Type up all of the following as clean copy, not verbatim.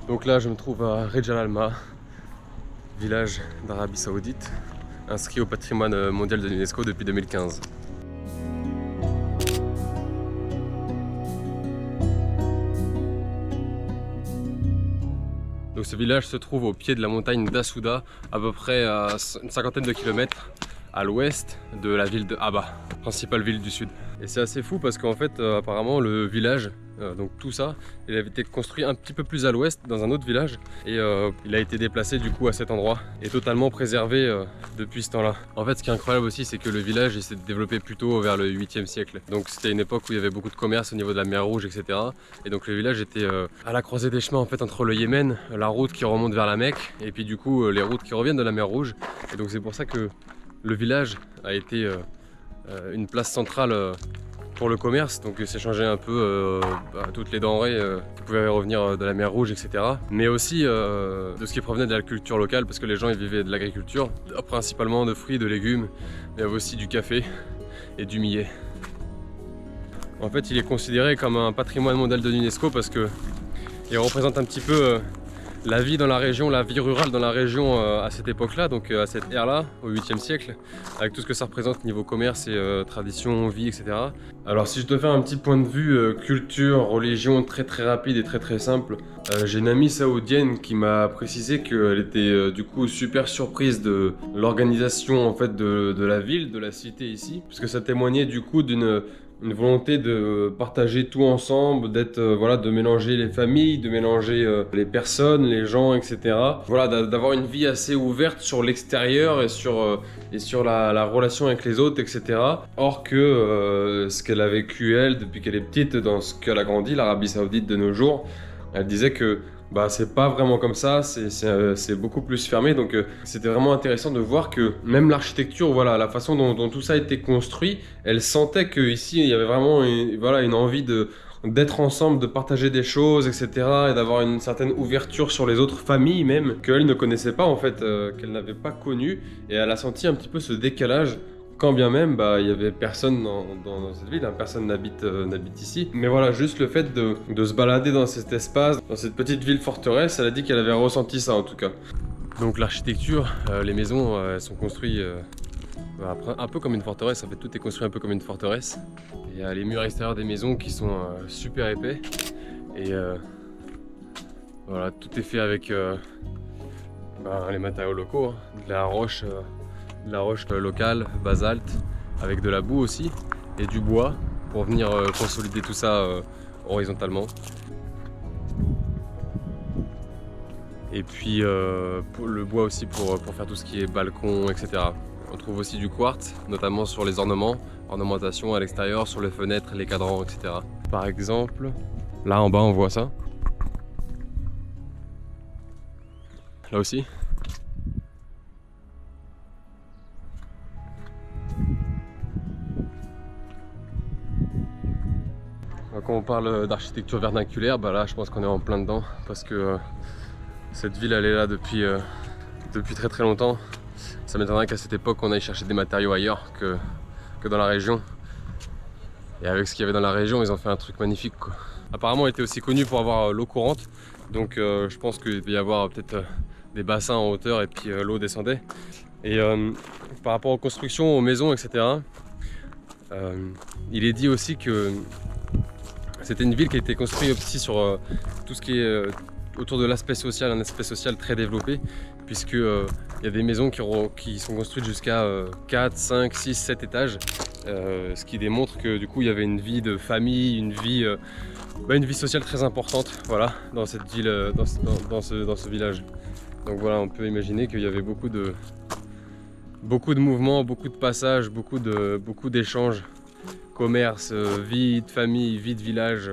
Donc là je me trouve à Ras Al Khaimah, village d'Arabie Saoudite, inscrit au patrimoine mondial de l'UNESCO depuis 2015. Donc ce village se trouve au pied de la montagne d'Assouda, à peu près à une cinquantaine de kilomètres à l'ouest de la ville de Aba, principale ville du sud. Et c'est assez fou parce qu'en fait apparemment le village, donc tout ça, il avait été construit un petit peu plus à l'ouest dans un autre village et il a été déplacé du coup à cet endroit et totalement préservé depuis ce temps-là. En fait ce qui est incroyable aussi c'est que le village il s'est développé plutôt vers le 8e siècle. Donc c'était une époque où il y avait beaucoup de commerce au niveau de la mer Rouge, etc. Et donc le village était à la croisée des chemins en fait entre le Yémen, la route qui remonte vers la Mecque et puis du coup les routes qui reviennent de la mer Rouge. Et donc c'est pour ça que le village a été une place centrale pour le commerce, donc s'échangeait un peu toutes les denrées qui pouvaient revenir de la mer Rouge, etc. Mais aussi de ce qui provenait de la culture locale, parce que les gens ils vivaient de l'agriculture, principalement de fruits, de légumes, mais aussi du café et du millet. En fait, il est considéré comme un patrimoine mondial de l'UNESCO parce que il représente un petit peu la vie dans la région, la vie rurale dans la région à cette époque-là, donc à cette ère-là, au 8e siècle, avec tout ce que ça représente niveau commerce et tradition, vie, etc. Alors si je dois faire un petit point de vue culture, religion très rapide et très simple, j'ai une amie saoudienne qui m'a précisé qu'elle était du coup super surprise de l'organisation en fait de la ville, de la cité ici, parce que ça témoignait du coup d'une volonté de partager tout ensemble, d'être voilà, de mélanger les familles, de mélanger les personnes, les gens, etc. Voilà, d'avoir une vie assez ouverte sur l'extérieur et sur la relation avec les autres, etc. Or que ce qu'elle a vécu elle depuis qu'elle est petite, dans ce qu'elle a grandi, l'Arabie Saoudite de nos jours, elle disait que bah, c'est pas vraiment comme ça, c'est beaucoup plus fermé, donc c'était vraiment intéressant de voir que même l'architecture, voilà, la façon dont tout ça a été construit, elle sentait qu'ici il y avait vraiment voilà, une envie d'être ensemble, de partager des choses, etc. et d'avoir une certaine ouverture sur les autres familles même, qu'elle ne connaissait pas en fait, qu'elle n'avait pas connu, et elle a senti un petit peu ce décalage. Quand bien même, bah, il y avait personne dans cette ville, hein, personne n'habite ici. Mais voilà, juste le fait de se balader dans cet espace, dans cette petite ville forteresse, elle a dit qu'elle avait ressenti ça en tout cas. Donc l'architecture, les maisons, elles sont construites un peu comme une forteresse. En fait, tout est construit un peu comme une forteresse. Il y a les murs extérieurs des maisons qui sont super épais. Et voilà, tout est fait avec les matériaux locaux, hein, de la roche locale, basalte, avec de la boue aussi, et du bois pour venir consolider tout ça horizontalement. Et puis le bois aussi pour faire tout ce qui est balcon, etc. On trouve aussi du quartz, notamment sur les ornementation à l'extérieur, sur les fenêtres, les cadrans, etc. Par exemple, là en bas on voit ça. Là aussi. Quand on parle d'architecture vernaculaire, bah là je pense qu'on est en plein dedans parce que cette ville elle est là depuis très longtemps. Ça m'étonnerait qu'à cette époque on aille chercher des matériaux ailleurs que dans la région. Et avec ce qu'il y avait dans la région, ils ont fait un truc magnifique quoi. Apparemment elle était aussi connue pour avoir l'eau courante, donc je pense qu'il devait y avoir peut-être des bassins en hauteur et puis l'eau descendait. Et par rapport aux constructions, aux maisons, etc. Il est dit aussi que c'était une ville qui a été construite aussi sur tout ce qui est autour de l'aspect social, un aspect social très développé, puisque il y a des maisons qui sont construites jusqu'à 4, 5, 6, 7 étages, ce qui démontre que du coup il y avait une vie de famille, une vie sociale très importante, voilà, dans cette ville, dans ce village. Donc voilà, on peut imaginer qu'il y avait beaucoup de mouvements, beaucoup de passages, beaucoup d'échanges. Commerce, vie de famille, vie de village.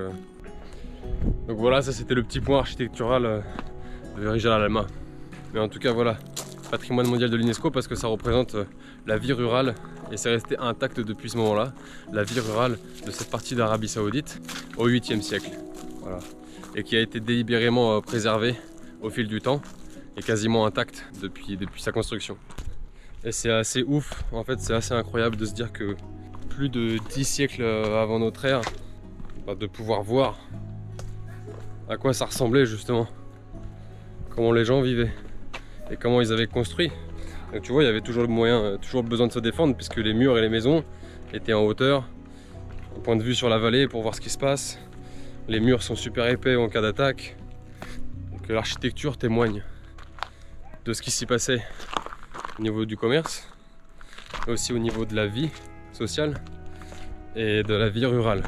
Donc voilà, ça c'était le petit point architectural de Ras Al Khaimah. Mais en tout cas voilà, patrimoine mondial de l'UNESCO parce que ça représente la vie rurale et c'est resté intact depuis ce moment-là, la vie rurale de cette partie d'Arabie Saoudite au 8e siècle. Voilà. Et qui a été délibérément préservée au fil du temps et quasiment intacte depuis sa construction. Et c'est assez ouf, en fait c'est assez incroyable de se dire que plus de 10 siècles avant notre ère, de pouvoir voir à quoi ça ressemblait justement. comment les gens vivaient et comment ils avaient construit. Donc tu vois, il y avait toujours le moyen, toujours besoin de se défendre puisque les murs et les maisons étaient en hauteur, au point de vue sur la vallée pour voir ce qui se passe. Les murs sont super épais en cas d'attaque. Donc l'architecture témoigne de ce qui s'y passait au niveau du commerce, mais aussi au niveau de la vie sociale et de la vie rurale.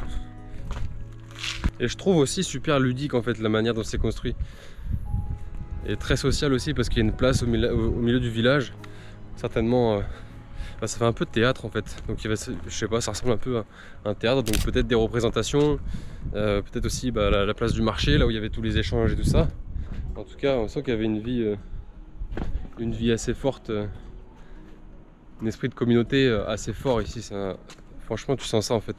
Et je trouve aussi super ludique en fait la manière dont c'est construit. Et très social aussi parce qu'il y a une place au milieu du village. Certainement, ça fait un peu de théâtre en fait. Donc je sais pas, ça ressemble un peu à un théâtre. Donc peut-être des représentations, peut-être aussi la place du marché, là où il y avait tous les échanges et tout ça. En tout cas, on sent qu'il y avait une vie assez forte, un esprit de communauté assez fort ici. Franchement, tu sens ça en fait.